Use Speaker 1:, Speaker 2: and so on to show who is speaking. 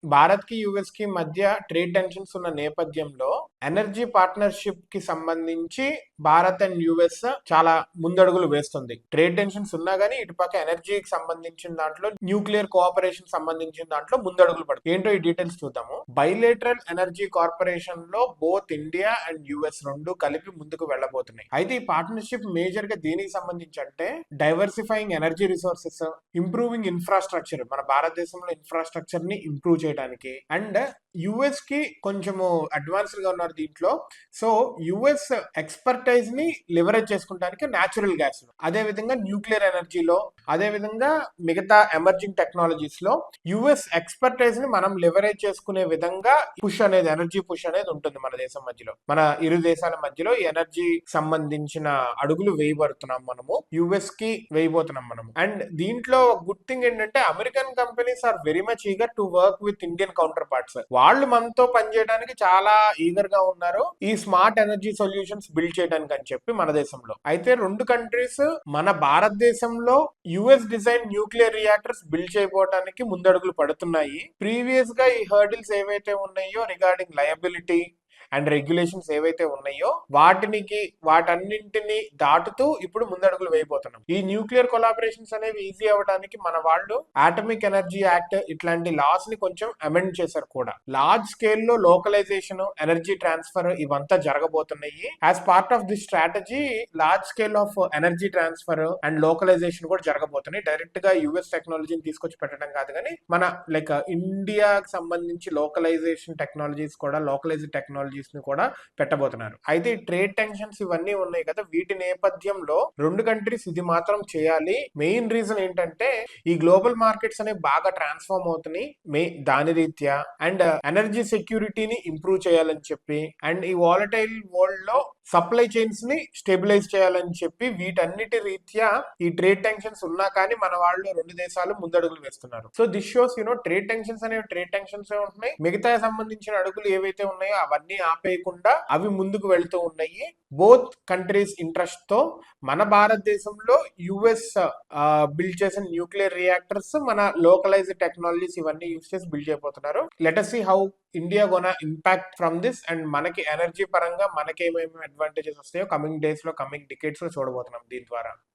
Speaker 1: భారత్ కి యుఎస్ కి మధ్య ట్రేడ్ టెన్షన్స్ ఉన్న నేపథ్యంలో ఎనర్జీ పార్ట్నర్షిప్ కి సంబంధించి భారత్ అండ్ యుఎస్ చాలా ముందడుగులు వేస్తుంది. ట్రేడ్ టెన్షన్స్ ఉన్నా గానీ ఇటుపక్క ఎనర్జీకి సంబంధించిన దాంట్లో న్యూక్లియర్ కోఆపరేషన్ సంబంధించిన దాంట్లో ముందడుగులు పడుతుంది. ఏంటో ఈ డీటెయిల్స్ చూద్దాము. బైలేటరల్ ఎనర్జీ కార్పొరేషన్ లో బోత్ ఇండియా అండ్ యుఎస్ రెండు కలిపి ముందుకు వెళ్ళబోతున్నాయి. అయితే ఈ పార్ట్నర్షిప్ మేజర్ గా దేనికి సంబంధించి అంటే diversifying energy resources, improving infrastructure, మన భారతదేశంలో ఇన్ఫ్రాస్ట్రక్చర్ ని ఇంప్రూవ్ చేయడానికి. అండ్ యుఎస్ కి కొంచెము అడ్వాన్స్డ్ గా ఉన్నారు దీంట్లో. సో యుఎస్ ఎక్స్పర్టైజ్ ని లివరేజ్ చేసుకుంటానికి న్యాచురల్ గ్యాస్, అదే విధంగా న్యూక్లియర్ ఎనర్జీలో, అదే విధంగా మిగతా ఎమర్జింగ్ టెక్నాలజీస్ లో యుఎస్ ఎక్స్పర్టైజ్ ని మనం లివరేజ్ చేసుకునే విధంగా పుష్ అనేది, ఎనర్జీ పుష్ అనేది ఉంటుంది మన దేశం మధ్యలో. మన ఇరు దేశాల మధ్యలో ఈ ఎనర్జీ సంబంధించిన అడుగులు వేయబడుతున్నాం మనము, యుఎస్ కి వేయబోతున్నాం మనము. అండ్ దీంట్లో గుడ్ థింగ్ ఏంటంటే American companies are very much eager to work with Indian counterparts. వాళ్ళు మనతో పనిచేయడానికి చాలా ఈగర్ గా ఉన్నారు ఈ స్మార్ట్ ఎనర్జీ సొల్యూషన్స్ బిల్డ్ చేయడానికి అని చెప్పి మన దేశంలో. అయితే రెండు కంట్రీస్ మన భారతదేశంలో US design nuclear reactors build చేయబోవడానికి ముందడుగులు పడుతున్నాయి. ప్రీవియస్ గా ఈ హర్డిల్స్ ఏవైతే ఉన్నాయో రిగార్డింగ్ లయబిలిటీ అండ్ రెగ్యులేషన్స్ ఏవైతే ఉన్నాయో వాటన్నింటిని దాటుతూ ఇప్పుడు ముందడుగులు వేయబోతున్నాం. ఈ న్యూక్లియర్ కొలాబరేషన్స్ అనేవి ఈజీ అవ్వడానికి మన వాళ్ళు ఆటమిక్ ఎనర్జీ యాక్ట్ ఇట్లాంటి లాస్ ని కొంచెం అమెండ్ చేశారు కూడా. లార్జ్ స్కేల్ లో లోకలైజేషన్, ఎనర్జీ ట్రాన్స్ఫర్ ఇవంతా జరగబోతున్నాయి. As part of this strategy large scale of energy transfer and localisation కూడా జరగబోతున్నాయి. డైరెక్ట్ గా యుఎస్ టెక్నాలజీని తీసుకొచ్చి పెట్టడం కాదు కానీ మన లైక్ ఇండియాకి సంబంధించి లోకలైజేషన్ టెక్నాలజీస్ కూడా, లోకలైజ్డ్ టెక్నాలజీస్ ని కూడా పెట్టబోతున్నారు. అయితే ఈ ట్రేడ్ టెన్షన్స్ ఇవన్నీ ఉన్నాయి కదా, వీటి నేపథ్యంలో రెండు కంట్రీస్ ఇది మాత్రం చేయాలి. మెయిన్ రీజన్ ఏంటంటే ఈ గ్లోబల్ మార్కెట్స్ అనేవి బాగా ట్రాన్స్ఫార్మ్ అవుతున్నాయి దాని రీత్యా, అండ్ ఎనర్జీ సెక్యూరిటీని ఇంప్రూవ్ చేయాలని చెప్పి, అండ్ ఈ వాలటైల్ వరల్డ్ లో సప్లై చైన్స్ ని స్టెబిలైజ్ చేయాలని చెప్పి, వీటన్నిటి రీత్యా ఈ ట్రేడ్ టెన్షన్స్ ఉన్నా కానీ మన వాళ్ళు రెండు దేశాలు ముందడుగులు వేస్తున్నారు. So this shows trade tensions అనేవి ట్రేడ్ టెన్షన్స్ ఉంటున్నాయి, మిగతా సంబంధించిన అడుగులు ఏవైతే ఉన్నాయో అవన్నీ ఆపేయకుండా అవి ముందుకు వెళ్తూ ఉన్నాయి. బోత్ కంట్రీస్ ఇంట్రెస్ట్ తో మన భారతదేశంలో యుఎస్ బిల్డ్ చేసిన న్యూక్లియర్ రియాక్టర్స్, మన లోకలైజ్డ్ టెక్నాలజీస్ ఇవన్నీ యూస్ చేసి బిల్డ్ చేయబోతున్నారు. Let us see how India gonna impact from this, and మనకి ఎనర్జీ పరంగా మనకేమేమి అడ్వాంటేజెస్ వస్తాయో కమింగ్ డేస్ లో, కమింగ్ డికేట్స్ లో చూడబోతున్నాం దీని ద్వారా.